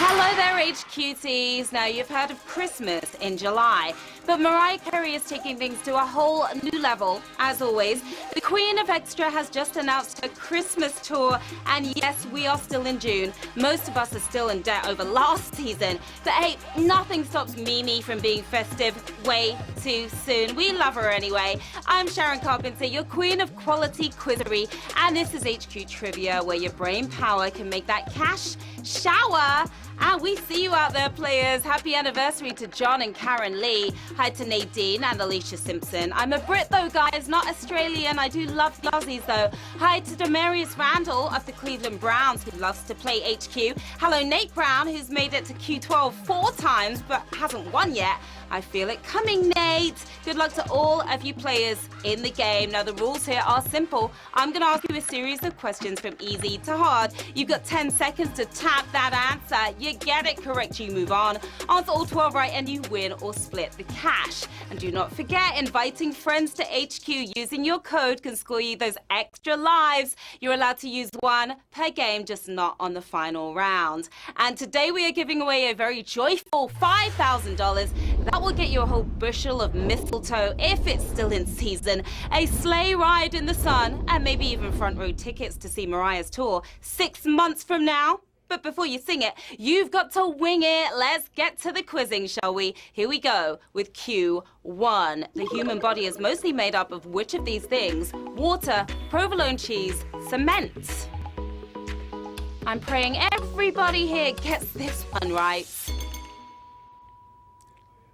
Hello there, HQTs. Now, you've heard of Christmas in July, but Mariah Carey is taking things to a whole new level. As always, the Queen of Extra has just announced her Christmas tour, and yes, we are still in June. Most of us are still in debt over last season, but hey, nothing stops Mimi from being festive way too soon. We love her anyway. I'm Sharon Carpenter, your queen of quality quizzery, and this is HQ Trivia, where your brain power can make that cash shower. And we see you out there, players. Happy anniversary to John and Karen Lee. Hi to Nadine and Alicia Simpson. I'm a Brit, though, guys, not Australian. I do love the Aussies, though. Hi to Demarius Randall of the Cleveland Browns, who loves to play HQ. Hello, Nate Brown, who's made it to Q12 4 times, but hasn't won yet. I feel it coming, Nate. Good luck to all of you players in the game. Now, the rules here are simple. I'm going to ask you a series of questions from easy to hard. You've got 10 seconds to tap that answer. You get it correct, you move on. Answer all 12 right and you win or split the cash. And do not forget, inviting friends to HQ using your code can score you those extra lives. You're allowed to use 1 per game, just not on the final round. And today we are giving away a very joyful $5,000. That will get you a whole bushel of mistletoe if it's still in season, a sleigh ride in the sun, and maybe even front row tickets to see Mariah's tour 6 months from now. But before you sing it, you've got to wing it. Let's get to the quizzing, shall we? Here we go with Q1. The human body is mostly made up of which of these things? Water, provolone cheese, cement. I'm praying everybody here gets this one right.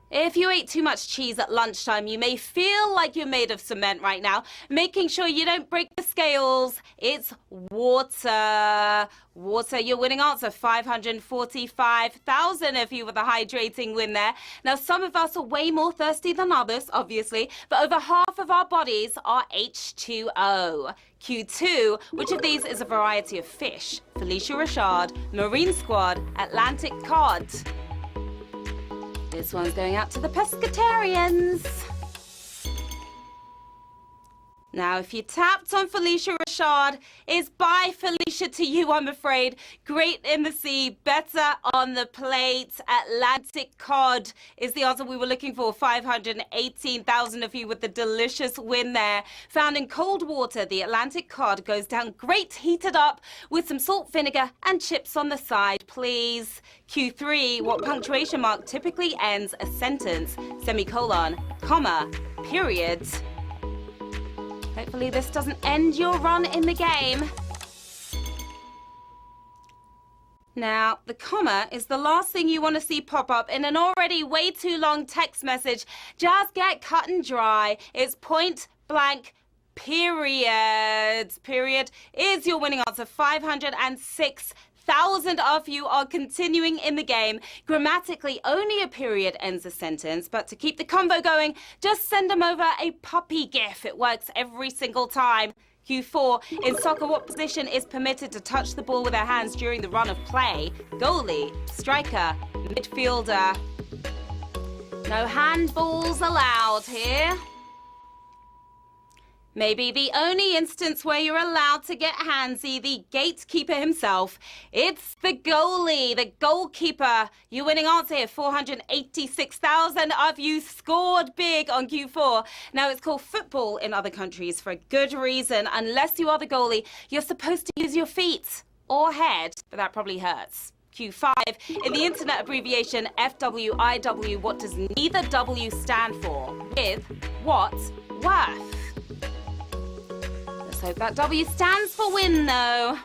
If you ate too much cheese at lunchtime, you may feel like you're made of cement right now, making sure you don't break the scales. It's water. Water, your winning answer, 545,000 if you were the hydrating win there. Now, some of us are way more thirsty than others, obviously, but over half of our bodies are H2O. Q2, which of these is a variety of fish? Felicia Rashad, Marine Squad, Atlantic Cod. This one's going out to the pescatarians. Now, if you tapped on Felicia Rashad, it's bye Felicia to you, I'm afraid. Great in the sea, better on the plate. Atlantic cod is the answer we were looking for. 518,000 of you with the delicious win there. Found in cold water, the Atlantic cod goes down great heated up with some salt vinegar and chips on the side, please. Q3, what punctuation mark typically ends a sentence? Semicolon, comma, period. Hopefully this doesn't end your run in the game. Now, the comma is the last thing you want to see pop up in an already way too long text message. Just get cut and dry. It's point blank period. Period is your winning answer. 506,000 of you are continuing in the game. Grammatically, only a period ends a sentence, but to keep the convo going, just send them over a puppy gif. It works every single time. Q4, in soccer, what position is permitted to touch the ball with their hands during the run of play? Goalie, striker, midfielder. No handballs allowed here. Maybe the only instance where you're allowed to get handsy, the gatekeeper himself. It's the goalie, the goalkeeper. Your winning answer here, 486,000 of you scored big on Q4. Now, it's called football in other countries for a good reason. Unless you are the goalie, you're supposed to use your feet or head, but that probably hurts. Q5, in the internet abbreviation FWIW, what does neither W stand for? With what worth? Let's hope that W stands for win, though.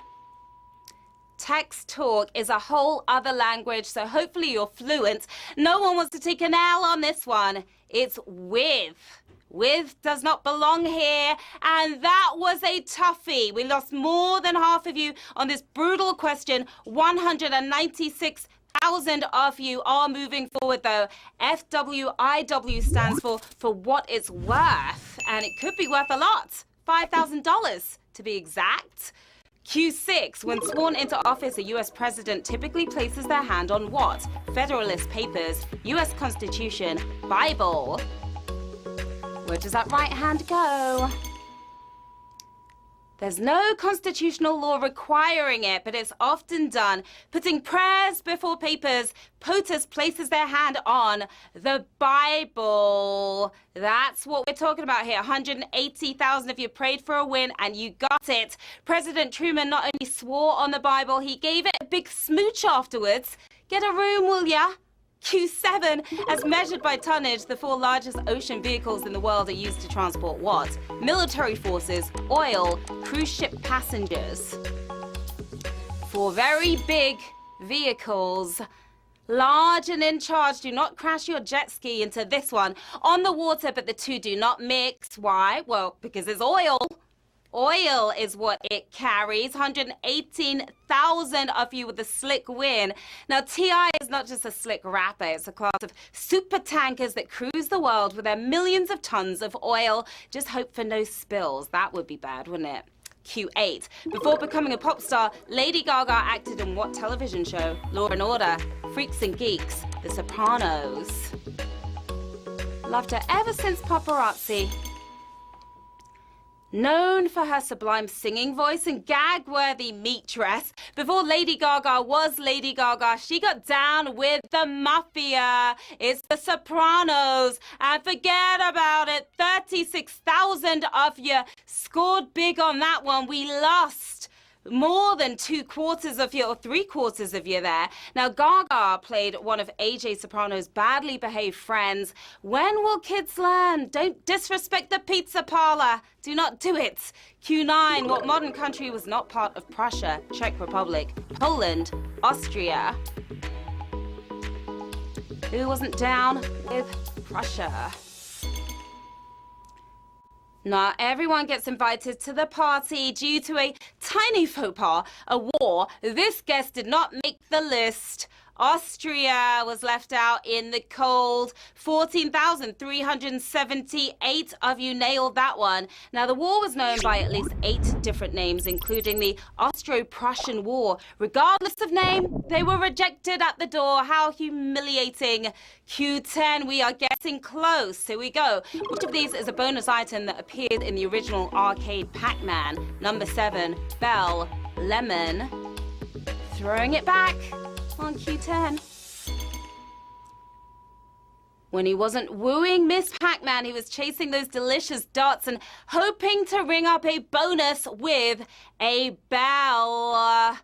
Text talk is a whole other language, so hopefully you're fluent. No one wants to take an L on this one. It's with. With does not belong here, and that was a toughie. We lost more than half of you on this brutal question. 196,000 of you are moving forward, though. FWIW stands for what it's worth, and it could be worth a lot. $5,000 to be exact. Q6, when sworn into office, a U.S. president typically places their hand on what? Federalist Papers, U.S. Constitution, Bible. Where does that right hand go? There's no constitutional law requiring it, but it's often done. Putting prayers before papers, POTUS places their hand on the Bible. That's what we're talking about here. 180,000 of you prayed for a win, and you got it. President Truman not only swore on the Bible, he gave it a big smooch afterwards. Get a room, will ya? Q7, as measured by tonnage, the 4 largest ocean vehicles in the world are used to transport what? Military forces, oil, cruise ship passengers. 4 very big vehicles. Large and in charge. Do not crash your jet ski into this one on the water, but the two do not mix. Why? Well, because it's oil. Oil is what it carries. 118,000 of you with a slick win. Now, TI is not just a slick rapper. It's a class of super tankers that cruise the world with their millions of tons of oil. Just hope for no spills. That would be bad, wouldn't it? Q8. Before becoming a pop star, Lady Gaga acted in what television show? Law and Order, Freaks and Geeks, The Sopranos. Loved her ever since Paparazzi. Known for her sublime singing voice and gag-worthy meat dress, before Lady Gaga was Lady Gaga, she got down with the mafia. It's The Sopranos. And forget about it, 36,000 of you scored big on that one. We lost more than 2/4 of you, or 3/4 of you there. Now, Gaga played one of AJ Soprano's badly behaved friends. When will kids learn? Don't disrespect the pizza parlor. Do not do it. Q9, what modern country was not part of Prussia, Czech Republic, Poland, Austria? Who wasn't down with Prussia? Not everyone gets invited to the party due to a tiny faux pas, a war. This guest did not make the list. Austria was left out in the cold. 14,378 of you nailed that one. Now, the war was known by at least 8 different names, including the Austro-Prussian War. Regardless of name, they were rejected at the door. How humiliating. Q10, we are getting close. Here we go. Which of these is a bonus item that appeared in the original arcade Pac-Man? Number 7, Bell, Lemon. Throwing it back on Q10. When he wasn't wooing Miss Pac-Man, he was chasing those delicious dots and hoping to ring up a bonus with a bell.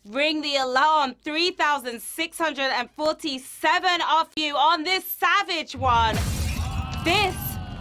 Ring the alarm. 3,647 of you on this savage one. This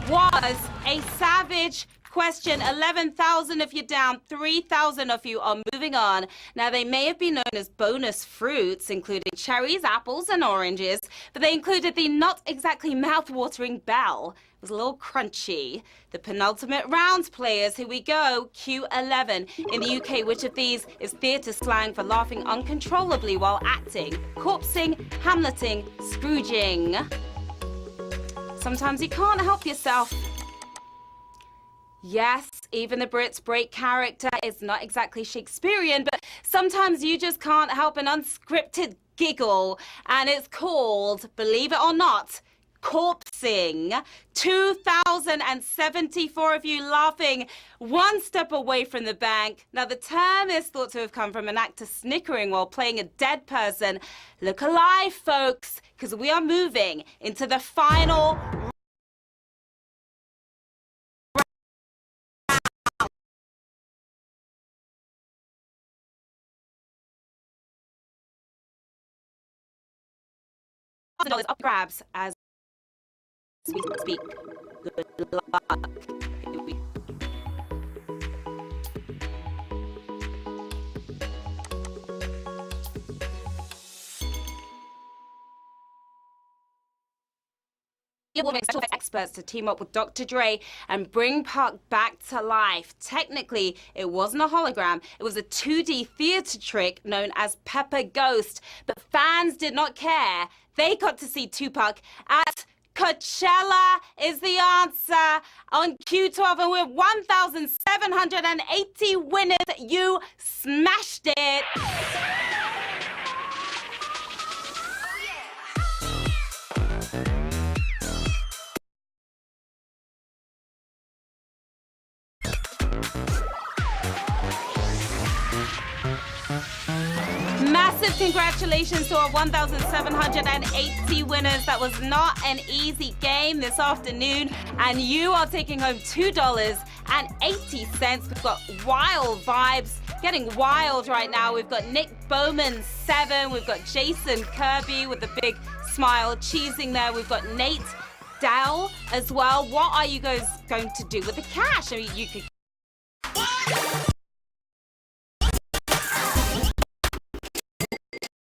was a savage question. 11,000 of you down, 3,000 of you are moving on. Now, they may have been known as bonus fruits, including cherries, apples, and oranges, but they included the not exactly mouth-watering bell. It was a little crunchy. The penultimate rounds players, here we go, Q11. In the UK, which of these is theatre slang for laughing uncontrollably while acting? Corpsing, Hamleting, Scrooging. Sometimes you can't help yourself. Yes, even the Brits break character. It's not exactly Shakespearean, but sometimes you just can't help an unscripted giggle. And it's called, believe it or not, corpsing. 2,074 of you laughing, one step away from the bank. Now, the term is thought to have come from an actor snickering while playing a dead person. Look alive, folks, because we are moving into the final $1,000 up grabs as we speak. Good luck. Here we experts to team up with Dr. Dre and bring Park back to life. Technically, it wasn't a hologram. It was a 2D theater trick known as Pepper Ghost. But fans did not care. They got to see Tupac at Coachella is the answer on Q12, and with 1,780 winners, you smashed it. Massive congratulations to our 1,780 winners. That was not an easy game this afternoon, and you are taking home $2.80. We've got wild vibes, getting wild right now. We've got Nick Bowman, 7. We've got Jason Kirby with a big smile cheesing there. We've got Nate Dow as well. What are you guys going to do with the cash? I mean, you could